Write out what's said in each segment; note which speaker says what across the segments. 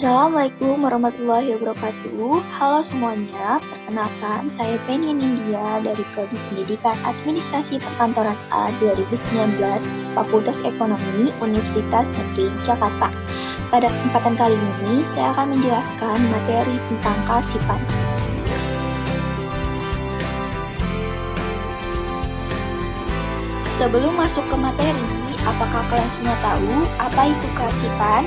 Speaker 1: Assalamualaikum warahmatullahi wabarakatuh. Halo semuanya, perkenalkan saya Penny Nindya dari Prodi Pendidikan Administrasi Perkantoran A 2019, Fakultas Ekonomi Universitas Negeri Jakarta. Pada kesempatan kali ini, saya akan menjelaskan materi tentang kearsipan. Sebelum masuk ke materi, apakah kalian semua tahu apa itu kearsipan?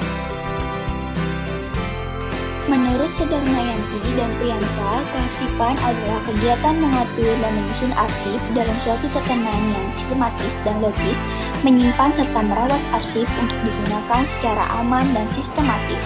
Speaker 1: Menurut Saudara Mayanti dan Priyansa, kearsipan adalah kegiatan mengatur dan menyusun arsip dalam suatu tatanan yang sistematis dan logis, menyimpan serta merawat arsip untuk digunakan secara aman dan sistematis.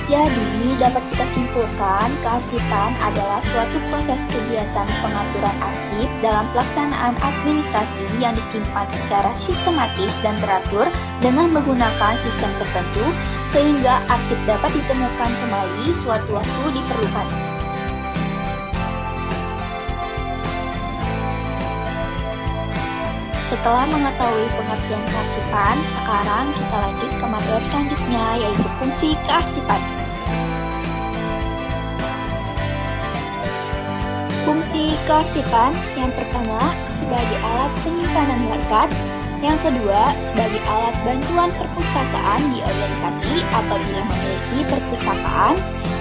Speaker 1: Jadi, dapat kita simpulkan, kearsipan adalah suatu proses kegiatan pengaturan arsip dalam pelaksanaan administrasi yang disimpan secara sistematis dan teratur dengan menggunakan sistem tertentu, sehingga arsip dapat ditemukan kembali suatu waktu diperlukan. Setelah mengetahui pengertian kearsipan, sekarang kita lanjut ke materi selanjutnya, yaitu fungsi kearsipan. Fungsi kearsipan yang pertama sebagai alat penyimpanan melekat, yang kedua sebagai alat bantuan perpustakaan di organisasi apabila memiliki perpustakaan,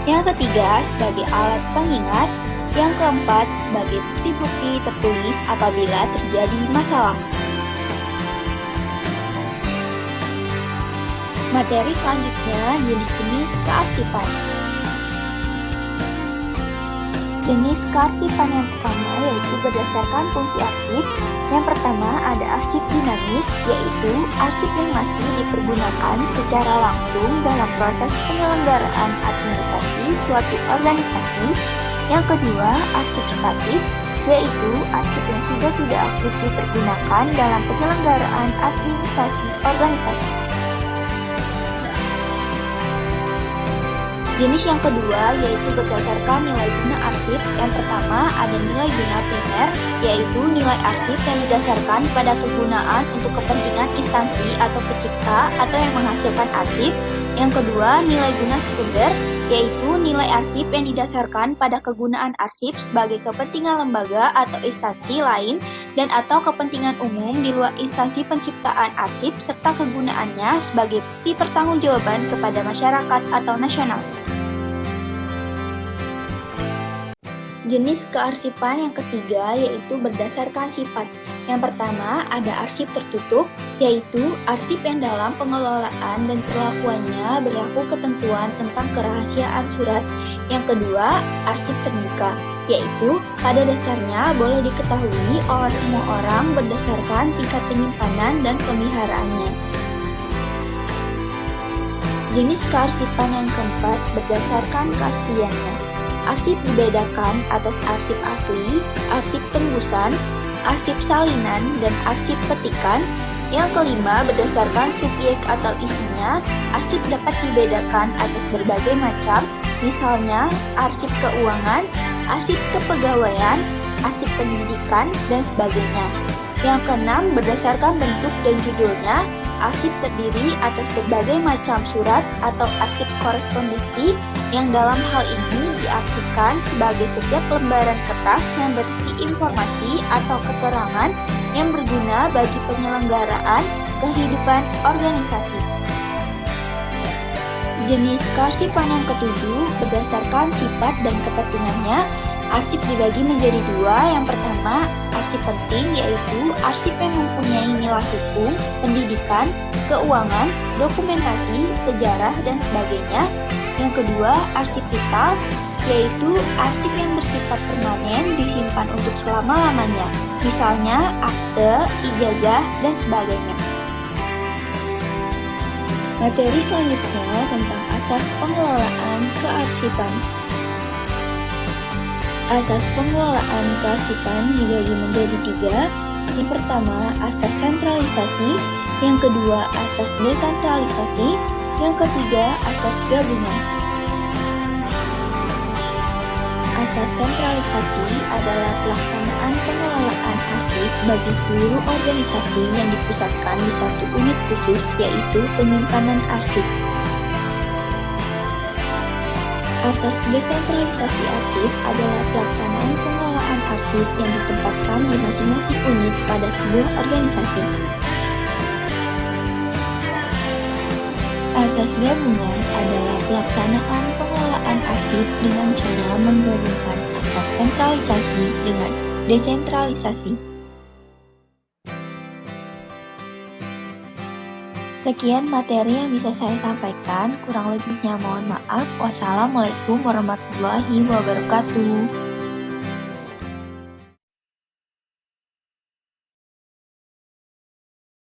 Speaker 1: yang ketiga sebagai alat pengingat, yang keempat sebagai bukti-bukti tertulis apabila terjadi masalah. Materi selanjutnya jenis-jenis kearsipan. Jenis kearsipan yang pertama yaitu berdasarkan fungsi arsip. Yang pertama ada arsip dinamis, yaitu arsip yang masih dipergunakan secara langsung dalam proses penyelenggaraan administrasi suatu organisasi. Yang kedua, arsip statis, yaitu arsip yang sudah tidak aktif dipergunakan dalam penyelenggaraan administrasi organisasi. Jenis yang kedua yaitu berdasarkan nilai guna arsip. Yang pertama ada nilai guna primer, yaitu nilai arsip yang didasarkan pada kegunaan untuk kepentingan instansi atau pencipta atau yang menghasilkan arsip. Yang kedua nilai guna sekunder, yaitu nilai arsip yang didasarkan pada kegunaan arsip sebagai kepentingan lembaga atau instansi lain dan atau kepentingan umum di luar instansi penciptaan arsip serta kegunaannya sebagai bukti pertanggungjawaban kepada masyarakat atau nasional. Jenis kearsipan yang ketiga yaitu berdasarkan sifat. Yang pertama ada arsip tertutup, yaitu arsip yang dalam pengelolaan dan perlakuannya berlaku ketentuan tentang kerahasiaan surat. Yang kedua, arsip terbuka, yaitu pada dasarnya boleh diketahui oleh semua orang berdasarkan tingkat penyimpanan dan pemeliharaannya. Jenis kearsipan yang keempat berdasarkan keasliannya. Arsip dibedakan atas arsip asli, arsip tembusan, arsip salinan, dan arsip petikan. Yang kelima, berdasarkan subjek atau isinya, arsip dapat dibedakan atas berbagai macam, misalnya arsip keuangan, arsip kepegawaian, arsip pendidikan, dan sebagainya. Yang keenam, berdasarkan bentuk dan judulnya, arsip terdiri atas berbagai macam surat atau arsip korespondensi yang dalam hal ini diartikan sebagai setiap lembaran kertas yang berisi informasi atau keterangan yang berguna bagi penyelenggaraan kehidupan organisasi. Jenis kearsipan yang ketujuh berdasarkan sifat dan kepentingannya, arsip dibagi menjadi dua. Yang pertama, arsip penting, yaitu arsip yang mempunyai nilai hukum, pendidikan, keuangan, dokumentasi, sejarah, dan sebagainya. Yang kedua, arsip vital, yaitu arsip yang bersifat permanen disimpan untuk selama-lamanya, misalnya akte, ijazah, dan sebagainya. Materi selanjutnya tentang asas pengelolaan kearsipan. Asas pengelolaan kearsipan dibagi menjadi tiga. Yang pertama, asas sentralisasi. Yang kedua, asas desentralisasi. Yang ketiga, asas gabungan. Asas sentralisasi adalah pelaksanaan pengelolaan arsip bagi seluruh organisasi yang dipusatkan di satu unit khusus, yaitu penyimpanan arsip. Asas desentralisasi arsip adalah pelaksanaan pengelolaan arsip yang ditempatkan di masing-masing unit pada sebuah organisasi. Asas gabungan adalah pelaksanaan pengelolaan arsip dengan cara menggabungkan asas sentralisasi dengan desentralisasi. Sekian materi yang bisa saya sampaikan, kurang lebihnya mohon maaf. Wassalamualaikum warahmatullahi wabarakatuh.